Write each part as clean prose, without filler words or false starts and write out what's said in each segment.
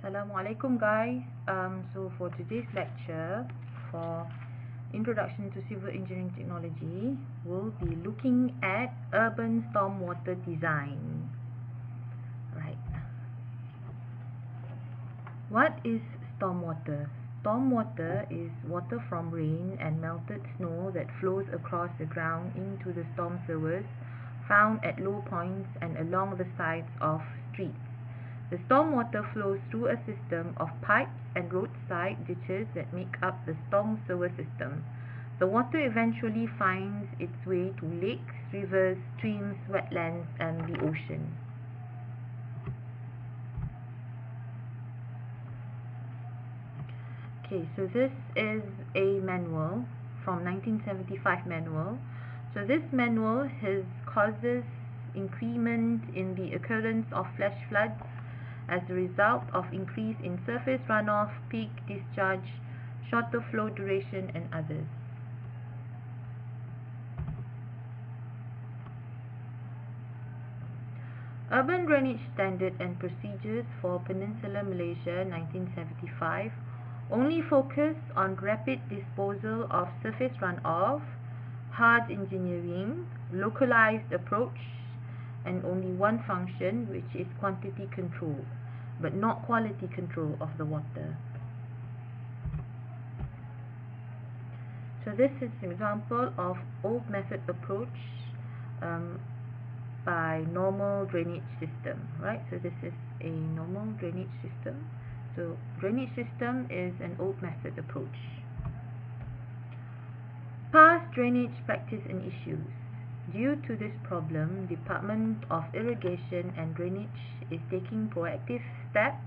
Assalamualaikum guys. So for today's lecture, for Introduction to Civil Engineering Technology, we'll be looking at urban stormwater design. Right. What is stormwater? Stormwater is water from rain and melted snow that flows across the ground into the storm sewers found at low points and along the sides of streets. The stormwater flows through a system of pipes and roadside ditches that make up the storm sewer system. The water eventually finds its way to lakes, rivers, streams, wetlands, and the ocean. Okay, so this is a manual from 1975 manual. So this manual causes increment in the occurrence of flash floods as a result of increase in surface runoff, peak discharge, shorter flow duration, and others. Urban Drainage Standard and Procedures for Peninsular Malaysia 1975 only focus on rapid disposal of surface runoff, hard engineering, localized approach, and only one function, which is quantity control, but not quality control of the water. So this is an example of old method approach by normal drainage system, right? So this is a normal drainage system. So drainage system is an old method approach. Past drainage practice and issues. Due to this problem, Department of Irrigation and Drainage is taking proactive steps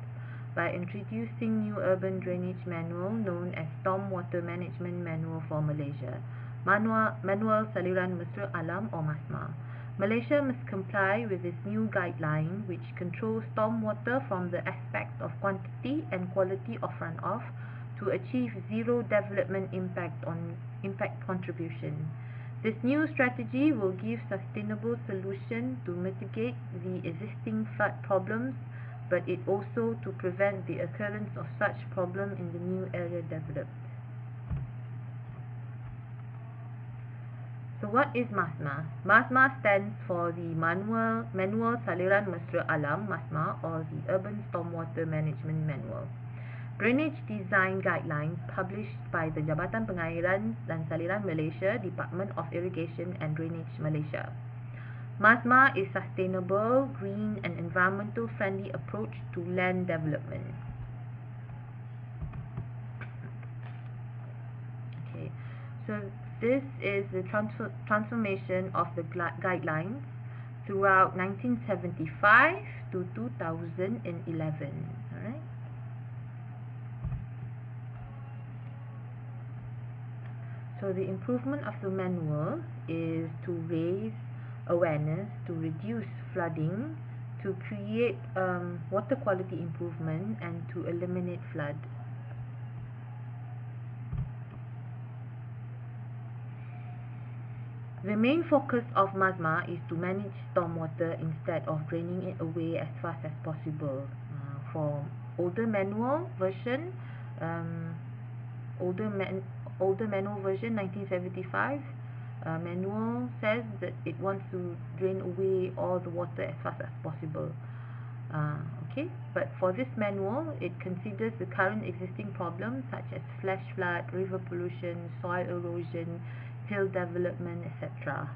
by introducing new urban drainage manual known as Stormwater Management Manual for Malaysia, Manual Saliran Mesra Alam or MASMA. Malaysia must comply with this new guideline which controls stormwater from the aspect of quantity and quality of runoff to achieve zero development impact contribution. This new strategy will give sustainable solution to mitigate the existing flood problems, but it also to prevent the occurrence of such problem in the new area developed. So what is MASMA? MASMA stands for the Manual Saliran Mesra Alam, MASMA, or the Urban Stormwater Management Manual. Drainage Design Guidelines published by the Jabatan Pengairan dan Saliran Malaysia, Department of Irrigation and Drainage Malaysia. MASMA is sustainable, green and environmental friendly approach to land development. Okay, so this is the transformation of the guidelines throughout 1975 to 2011. Alright. So the improvement of the manual is to raise awareness, to reduce flooding, to create water quality improvement, and to eliminate flood. The main focus of MASMA is to manage stormwater instead of draining it away as fast as possible. For older manual version, older manual version 1975 manual says that it wants to drain away all the water as fast as possible. Okay, but for this manual, it considers the current existing problems such as flash flood, river pollution, soil erosion, hill development, etc.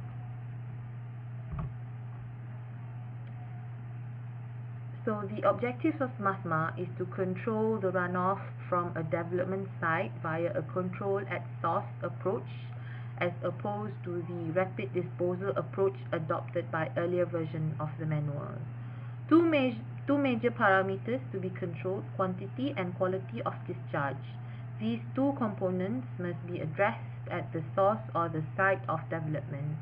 So the objectives of MASMA is to control the runoff from a development site via a control at source approach as opposed to the rapid disposal approach adopted by earlier version of the manual. Two major parameters to be controlled, quantity and quality of discharge. These two components must be addressed at the source or the site of development.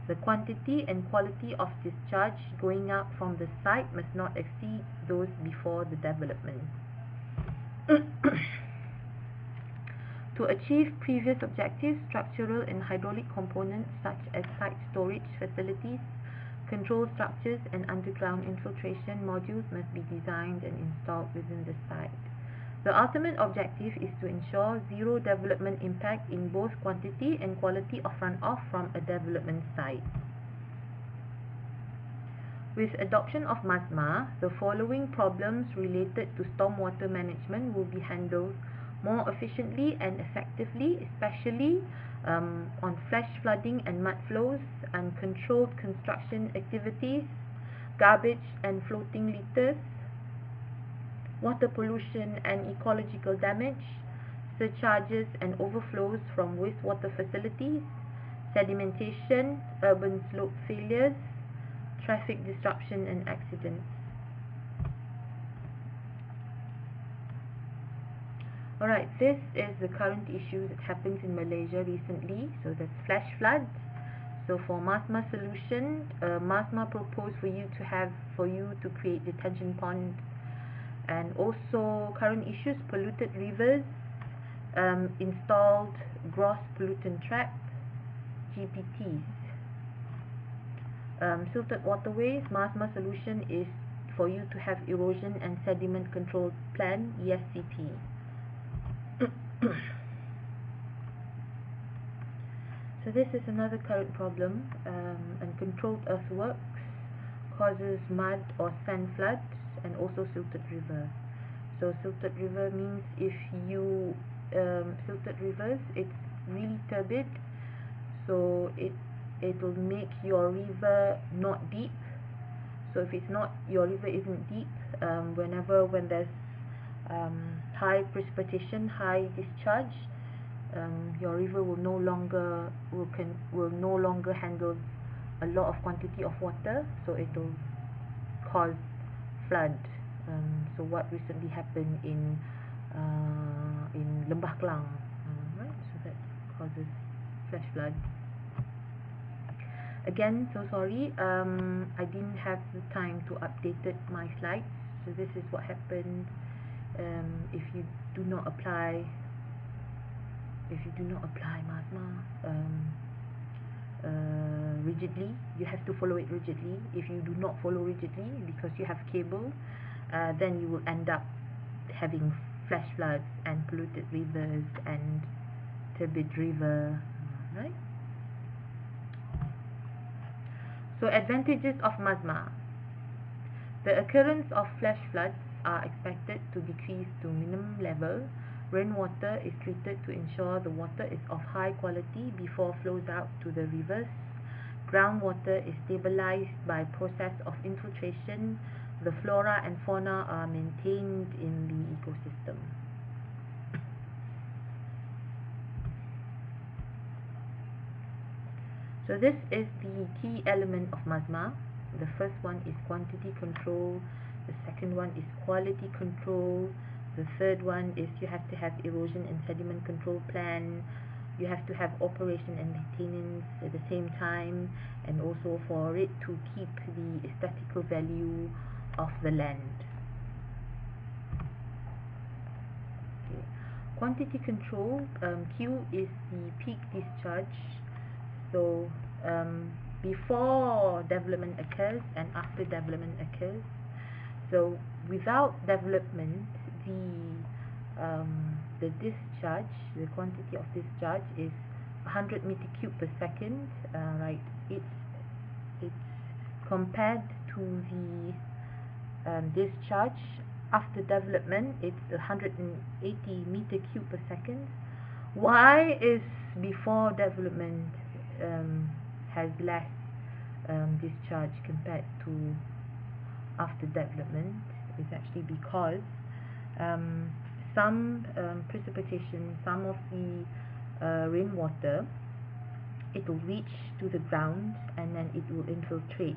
The quantity and quality of discharge going out from the site must not exceed those before the development. To achieve previous objectives, structural and hydraulic components such as site storage facilities, Control structures and underground infiltration modules must be designed and installed within the site. The ultimate objective is to ensure zero development impact in both quantity and quality of runoff from a development site. With adoption of MASMA, the following problems related to stormwater management will be handled more efficiently and effectively, especially on flash flooding and mud flows, uncontrolled construction activities, garbage and floating litters, water pollution and ecological damage, surcharges and overflows from wastewater facilities, sedimentation, urban slope failures, traffic disruption and accidents. Alright, this is the current issue that happens in Malaysia recently. So that's flash floods. So for MASMA solution, MASMA proposed for you to create detention ponds, and also current issues: polluted rivers, installed gross pollutant trap, GPTs. Silted waterways, MASMA solution is for you to have erosion and sediment control plan, ESCP. So this is another current problem. Uncontrolled earthworks causes mud or sand floods, and also silted river. So silted river means if you silted rivers, it's really turbid, so it will make your river not deep. So if your river isn't deep, when there's high precipitation, high discharge, your river will no longer handle a lot of quantity of water, so it will cause flood. So what recently happened in Lembah Klang, right? So that causes flash flood. Again, so sorry, I didn't have the time to update my slides. So this is what happened if you do not apply MASMA rigidly. You have to follow it rigidly. If you do not follow rigidly because you have cable, then you will end up having flash floods and polluted rivers and turbid river, right? So advantages of MASMA. The occurrence of flash floods are expected to decrease to minimum level. Rainwater is treated to ensure the water is of high quality before flows out to the rivers. Groundwater is stabilized by process of infiltration. The flora and fauna are maintained in the ecosystem. So this is the key element of MASMA. The first one is quantity control. The second one is quality control. The third one is you have to have erosion and sediment control plan. You have to have operation and maintenance at the same time, and also for it to keep the aesthetical value of the land. Okay. Quantity control, Q is the peak discharge. So before development occurs and after development occurs. So without development, the discharge, the quantity of discharge is 100 meter cube per second, right? It's compared to the discharge after development. It's 180 meter cube per second. Why is before development has less discharge compared to after development? Is actually because some precipitation, some of the rainwater, it will reach to the ground and then it will infiltrate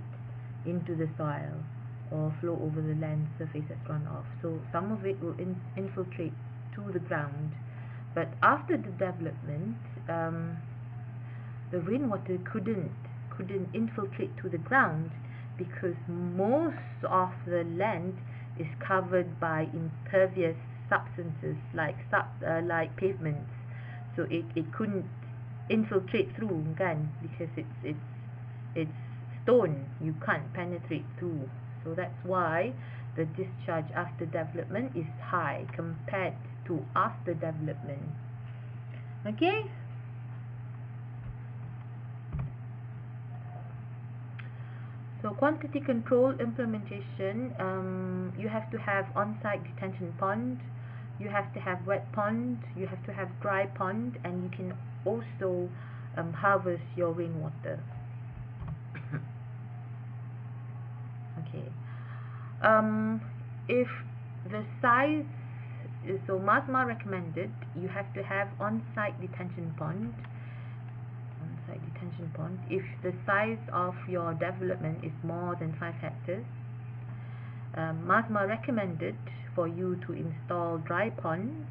into the soil or flow over the land surface as runoff. So some of it will infiltrate to the ground, but after the development, the rainwater couldn't infiltrate to the ground because most of the land is covered by impervious substances like pavements, so it couldn't infiltrate through, kan, because it's stone you can't penetrate through. So that's why the discharge after development is high compared to after development. Okay. So quantity control implementation, you have to have on-site detention pond, you have to have wet pond, you have to have dry pond, and you can also harvest your rainwater. Okay. If the size is, so MASMA recommended, you have to have on-site detention pond. If the size of your development is more than 5 hectares, MASMA recommended for you to install dry ponds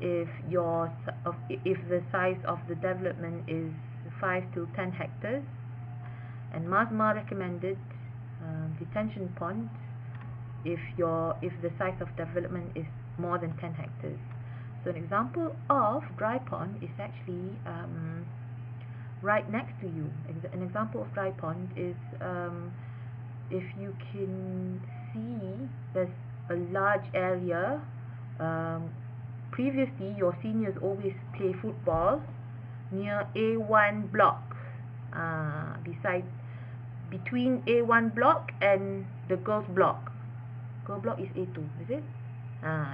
if the size of the development is 5 to 10 hectares, and MASMA recommended detention ponds if the size of development is more than 10 hectares. So an example of dry pond is actually right next to you. An example of dry pond is, if you can see, there's a large area. Previously your seniors always play football near A1 block, between A1 block and the girls block. Girl block is A2, is it?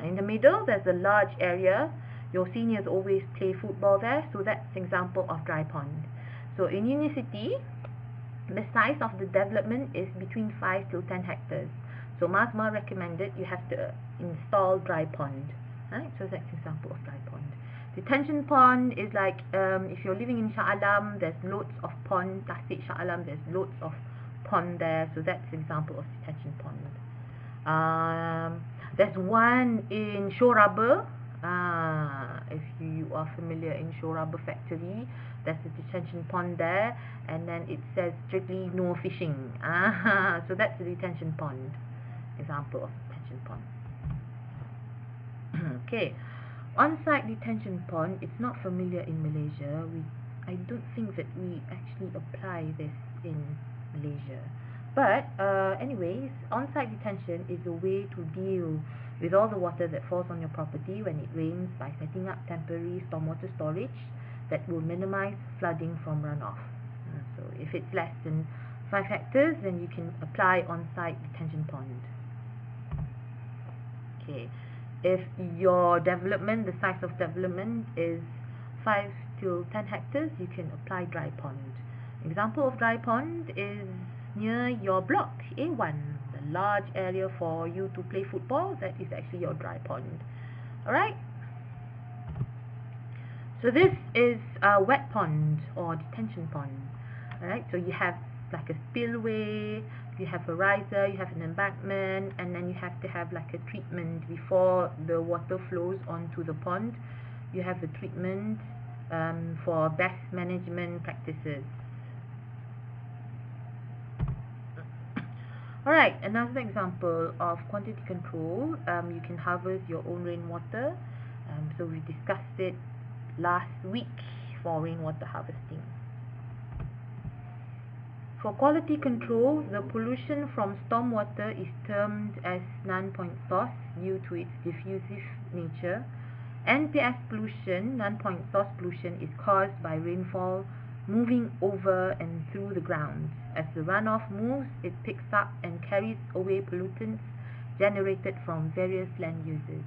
In the middle there's a large area. Your seniors always play football there, so that's an example of dry pond. So in Unicity, the size of the development is between 5 to 10 hectares. So MASMA recommended you have to install dry pond. Right? So that's an example of dry pond. Detention pond is like, if you're living in Shah Alam, there's loads of pond. Tasik Shah Alam, there's loads of pond there. So that's an example of detention pond. There's one in Show Rubber. If you are familiar, in Show Rubber factory, there's a detention pond there, and then it says strictly no fishing. So that's a detention pond, example of detention pond. Okay, on-site detention pond, it's not familiar in Malaysia. I don't think that we actually apply this in Malaysia. But anyways, on-site detention is a way to deal with all the water that falls on your property when it rains by setting up temporary stormwater storage that will minimize flooding from runoff. So if it's less than 5 hectares, then you can apply on-site detention pond. Okay, if your development, the size of development is 5 to 10 hectares, you can apply dry pond. Example of dry pond is near your block A1, the large area for you to play football. That is actually your dry pond. Alright, so this is a wet pond or detention pond. Alright, so you have like a spillway, you have a riser, you have an embankment, and then you have to have like a treatment before the water flows onto the pond. You have a treatment for best management practices. Alright, another example of quantity control, you can harvest your own rainwater. So we discussed it last week for rainwater harvesting. For quality control, the pollution from stormwater is termed as non-point source due to its diffusive nature. NPS pollution, non-point source pollution, is caused by rainfall moving over and through the ground. As the runoff moves, it picks up and carries away pollutants generated from various land uses.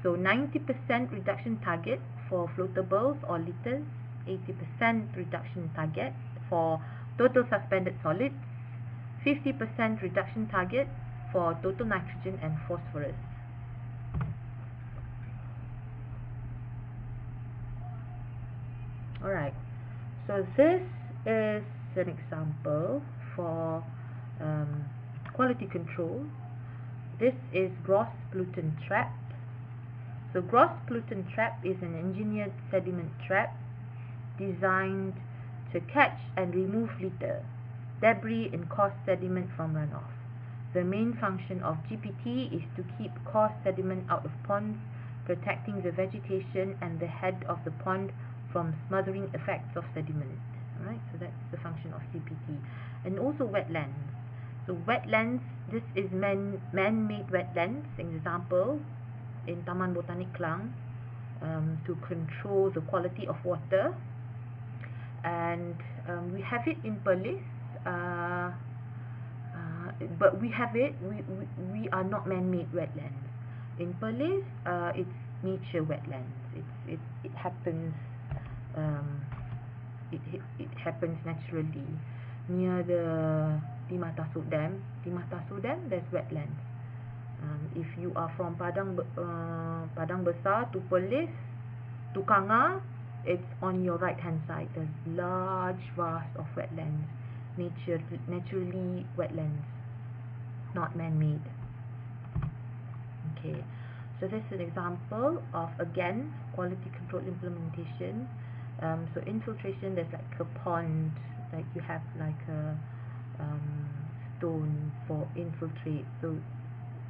So 90% reduction target for floatables or litters, 80% reduction target for total suspended solids, 50% reduction target for total nitrogen and phosphorus. Alright, so this is an example for quality control. This is gross pollutant trap. So gross pollutant trap is an engineered sediment trap designed to catch and remove litter, debris and coarse sediment from runoff. The main function of GPT is to keep coarse sediment out of ponds, protecting the vegetation and the head of the pond from smothering effects of sediment. Alright, so that's the function of CPT. And also wetlands. So wetlands, this is man-made wetlands. Example, in Taman Botanik Klang, to control the quality of water. And we have it in Perlis, but we are not man-made wetlands. In Perlis, it's nature wetlands. It happens. It happens naturally near the Timah Tasuk Dam. Timah Tasuk Dam, there's wetlands. If you are from Padang Besar to Perlis to Kanga, it's on your right hand side. There's large vast of wetlands, naturally wetlands, not man-made. Okay, so this is an example of, again, quality control implementation. So infiltration, there's like a pond, like you have like a stone for infiltrate. So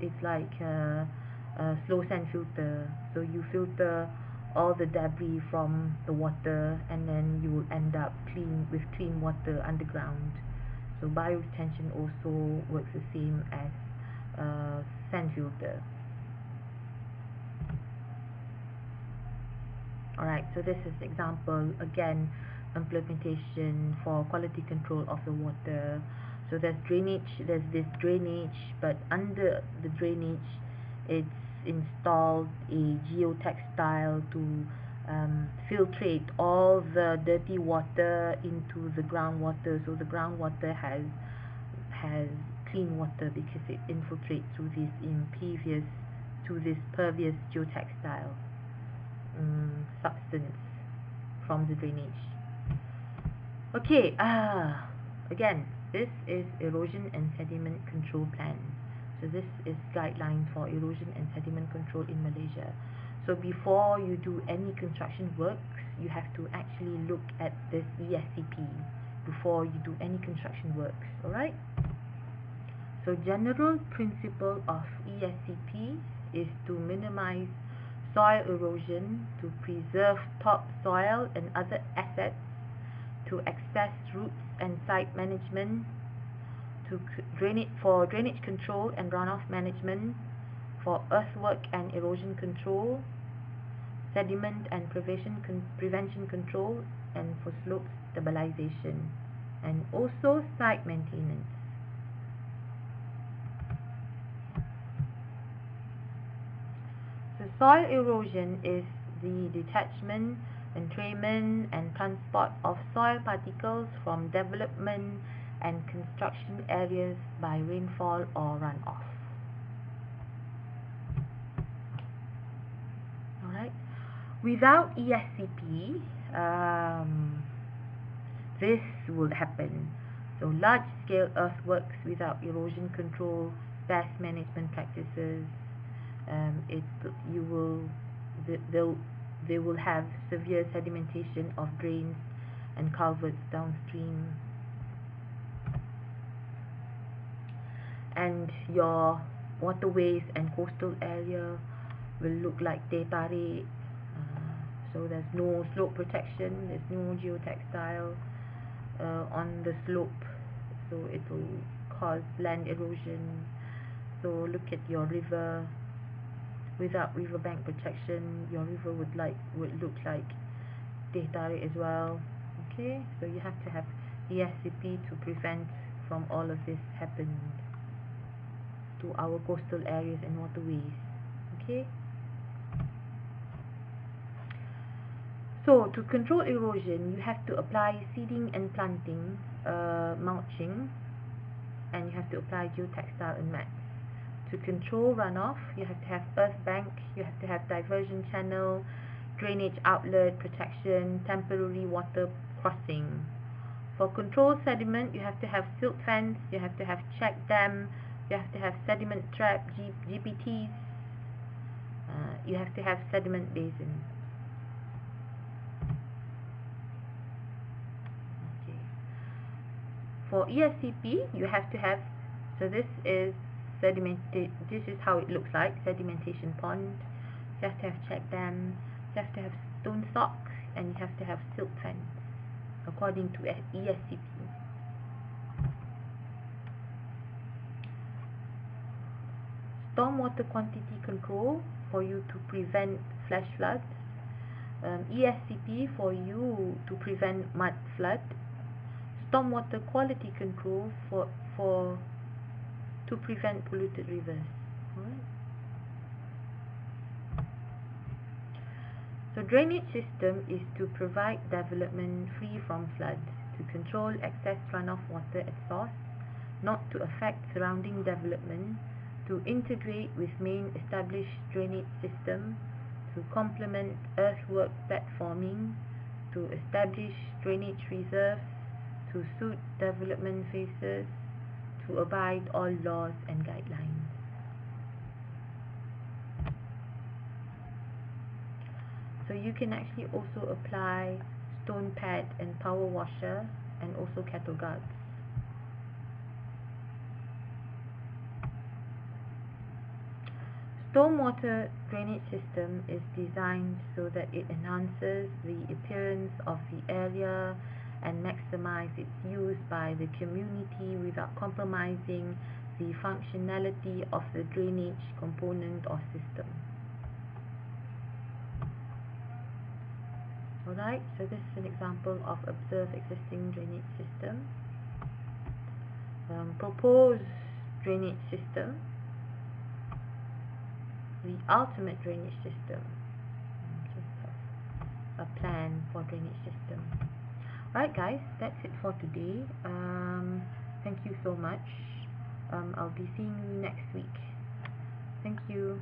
it's like a slow sand filter. So you filter all the debris from the water, and then you will end up with clean water underground. So bioretention also works the same as sand filter. Alright, so this is example, again, implementation for quality control of the water. So there's this drainage, but under the drainage, it's installed a geotextile to filtrate all the dirty water into the groundwater. So the groundwater has clean water because it infiltrates through this pervious geotextile substance from the drainage. Okay, again, this is erosion and sediment control plan. So this is guidelines for erosion and sediment control in Malaysia. So before you do any construction works, you have to actually look at this ESCP before you do any construction works. Alright? So general principle of ESCP is to minimize soil erosion, to preserve topsoil and other assets, to access roots and site management, for drainage control and runoff management, for earthwork and erosion control, sediment and prevention control, and for slope stabilization, and also site maintenance. So soil erosion is the detachment, entrainment and transport of soil particles from development and construction areas by rainfall or runoff. Alright, without ESCP, this will happen. So large-scale earthworks without erosion control, pest management practices, they will have severe sedimentation of drains and culverts downstream, and your waterways and coastal area will look like teh tarik. So there's no slope protection, there's no geotextile on the slope, so it will cause land erosion. So look at your river. Without riverbank protection, your river would look like teh tarik as well. Okay, so you have to have ESCP to prevent from all of this happening to our coastal areas and waterways. Okay, so to control erosion, you have to apply seeding and planting, mulching, and you have to apply geotextile and mats. To control runoff, you have to have earth bank, you have to have diversion channel, drainage outlet protection, temporary water crossing. For control sediment, you have to have silt fence, you have to have check dam, you have to have sediment trap, GPTs, you have to have sediment basin. Okay. For ESCP, you have to have, so this is this is how it looks like, sedimentation pond. You have to have check dam, you have to have stone stock, and you have to have silt fence. according to ESCP. Stormwater quantity control for you to prevent flash floods. ESCP for you to prevent mud flood. Stormwater quality control to prevent polluted rivers. Alright. So drainage system is to provide development free from floods, to control excess runoff water at source, not to affect surrounding development, to integrate with main established drainage system, to complement earthwork platforming, to establish drainage reserves, to suit development phases, to abide all laws and guidelines. So you can actually also apply stone pad and power washer, and also cattle guards. Stormwater drainage system is designed so that it enhances the appearance of the area and maximize its use by the community without compromising the functionality of the drainage component or system. Alright, so this is an example of observed existing drainage system. Proposed drainage system. The ultimate drainage system. Just a plan for drainage system. Alright guys, that's it for today. Thank you so much. I'll be seeing you next week. Thank you.